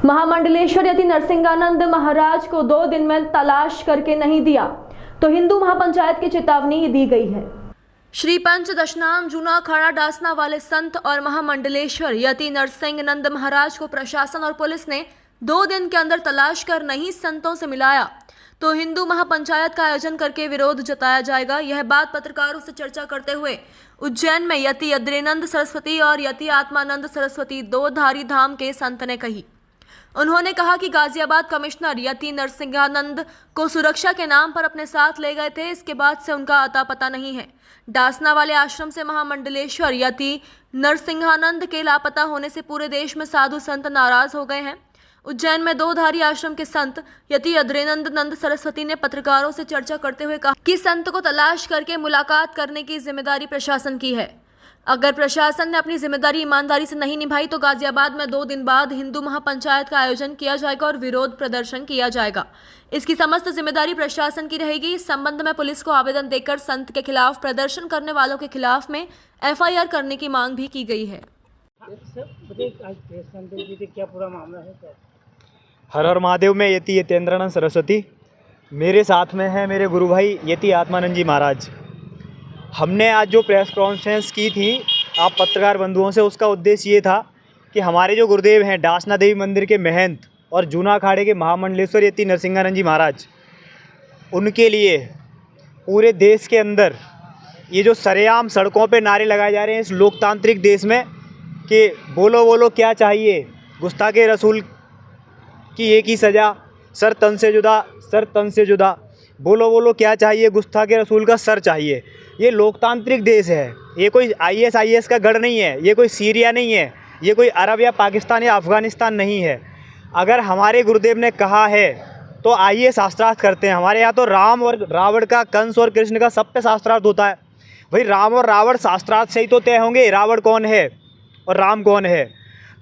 महामंडलेश्वर यति नरसिंहानंद महाराज को 2 दिन में तलाश करके नहीं दिया तो हिंदू महापंचायत की चेतावनी दी गई है। श्री पंच दशनाम जूना अखाड़ा डासना वाले संत और महामंडलेश्वर यति नरसिंहानंद महाराज को प्रशासन और पुलिस ने 2 दिन के अंदर तलाश कर नहीं संतों से मिलाया तो हिंदू महापंचायत का आयोजन करके विरोध जताया जाएगा। यह बात पत्रकारों से चर्चा करते हुए उज्जैन में यति अद्रेनंद सरस्वती और यति आत्मानंद सरस्वती 2 धारी धाम के संत ने कही। उन्होंने कहा कि गाजियाबाद कमिश्नर यति नरसिंहानंद को सुरक्षा के नाम पर अपने साथ ले गए थे, इसके बाद से उनका अता पता नहीं है। डासना वाले आश्रम से महामंडलेश्वर यति नरसिंहानंद के लापता होने से पूरे देश में साधु संत नाराज हो गए हैं। उज्जैन में 2 धारी आश्रम के संत यति अद्रेनंद सरस्वती ने पत्रकारों से चर्चा करते हुए कहा कि संत को तलाश करके मुलाकात करने की जिम्मेदारी प्रशासन की है। अगर प्रशासन ने अपनी जिम्मेदारी ईमानदारी से नहीं निभाई तो गाजियाबाद में 2 दिन बाद हिंदू महापंचायत का आयोजन किया जाएगा और विरोध प्रदर्शन किया जाएगा। इसकी समस्त जिम्मेदारी प्रशासन की रहेगी। इस संबंध में पुलिस को आवेदन देकर संत के खिलाफ प्रदर्शन करने वालों के खिलाफ में FIR करने की मांग भी की गई है। क्या पूरा मामला है? हर हर महादेव में यति यतेंद्रानंद सरस्वती, मेरे साथ में है मेरे गुरु भाई यति आत्मानंद जी महाराज। हमने आज जो प्रेस कॉन्फ्रेंस की थी आप पत्रकार बंधुओं से, उसका उद्देश्य ये था कि हमारे जो गुरुदेव हैं डासना देवी मंदिर के महंत और जूना अखाड़े के महामंडलेश्वर यति नरसिंहानंद जी महाराज, उनके लिए पूरे देश के अंदर ये जो सरेआम सड़कों पे नारे लगाए जा रहे हैं इस लोकतांत्रिक देश में कि बोलो बोलो क्या चाहिए, गुस्ताखे रसूल की एक ही सज़ा, सर तन से जुदा, सर तन से जुदा, बोलो बोलो क्या चाहिए, गुस्ताखे रसूल का सर चाहिए। ये लोकतांत्रिक देश है, ये कोई IS का गढ़ नहीं है, ये कोई सीरिया नहीं है, ये कोई अरब या पाकिस्तान या अफ़गानिस्तान नहीं है। अगर हमारे गुरुदेव ने कहा है तो आइए शास्त्रार्थ करते हैं। हमारे यहाँ तो राम और रावण का, कंस और कृष्ण का सब पे शास्त्रार्थ होता है। भाई राम और रावण शास्त्रार्थ से ही तो तय होंगे रावण कौन है और राम कौन है।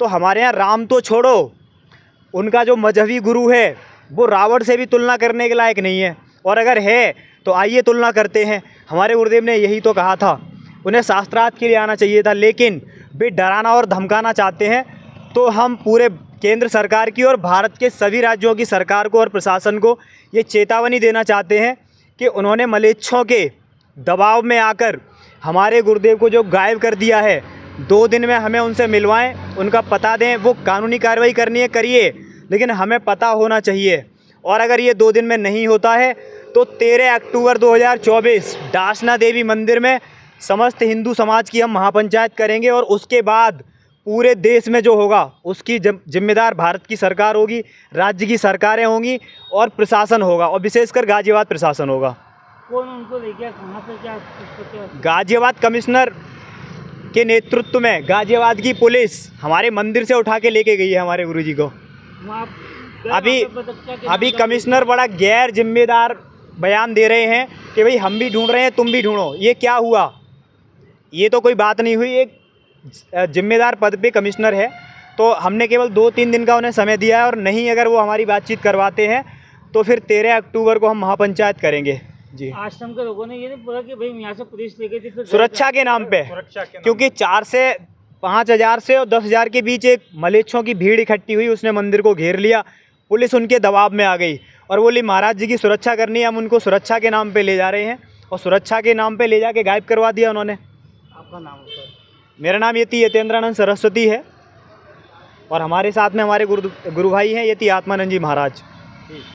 तो हमारे यहाँ राम तो छोड़ो, उनका जो मजहबी गुरु है वो रावण से भी तुलना करने के लायक नहीं है, और अगर है तो आइए तुलना करते हैं। हमारे गुरुदेव ने यही तो कहा था, उन्हें शास्त्रार्थ के लिए आना चाहिए था, लेकिन वे डराना और धमकाना चाहते हैं। तो हम पूरे केंद्र सरकार की और भारत के सभी राज्यों की सरकार को और प्रशासन को ये चेतावनी देना चाहते हैं कि उन्होंने मलेच्छों के दबाव में आकर हमारे गुरुदेव को जो गायब कर दिया है, 2 दिन में हमें उनसे मिलवाएं, उनका पता दें। वो कानूनी कार्रवाई करनी है करिए, लेकिन हमें पता होना चाहिए। और अगर ये 2 दिन में नहीं होता है तो 13 अक्टूबर 2024 डासना देवी मंदिर में समस्त हिंदू समाज की हम महापंचायत करेंगे, और उसके बाद पूरे देश में जो होगा उसकी जिम्मेदार भारत की सरकार होगी, राज्य की सरकारें होंगी और प्रशासन होगा, और विशेषकर गाजियाबाद प्रशासन होगा। कौन उनको ले गया, कहाँ से, क्या? गाजियाबाद कमिश्नर के नेतृत्व में गाजियाबाद की पुलिस हमारे मंदिर से उठा के लेके गई है हमारे गुरुजी को। अभी कमिश्नर बड़ा गैर जिम्मेदार बयान दे रहे हैं कि भाई हम भी ढूंढ रहे हैं, तुम भी ढूंढो। ये क्या हुआ? ये तो कोई बात नहीं हुई। एक जिम्मेदार पद पे कमिश्नर है, तो हमने केवल 2-3 दिन का उन्हें समय दिया है, और नहीं अगर वो हमारी बातचीत करवाते हैं तो फिर 13 अक्टूबर को हम महापंचायत करेंगे। जी, आश्रम के लोगों ने ये नहीं बोला कि भाई यहाँ से पुलिस ले गई थी, सुरक्षा के नाम पे, क्योंकि 4 से 5 हज़ार से और 10 हज़ार के बीच एक मलेच्छों की भीड़ इकट्ठी हुई, उसने मंदिर को घेर लिया, पुलिस उनके दबाव में आ गई और बोली महाराज जी की सुरक्षा करनी है, हम उनको सुरक्षा के नाम पे ले जा रहे हैं, और सुरक्षा के नाम पे ले जाके गायब करवा दिया उन्होंने। आपका नाम? मेरा नाम यति यतेंद्रानंद सरस्वती है, और हमारे साथ में हमारे गुरु भाई हैं यति आत्मानंद जी महाराज।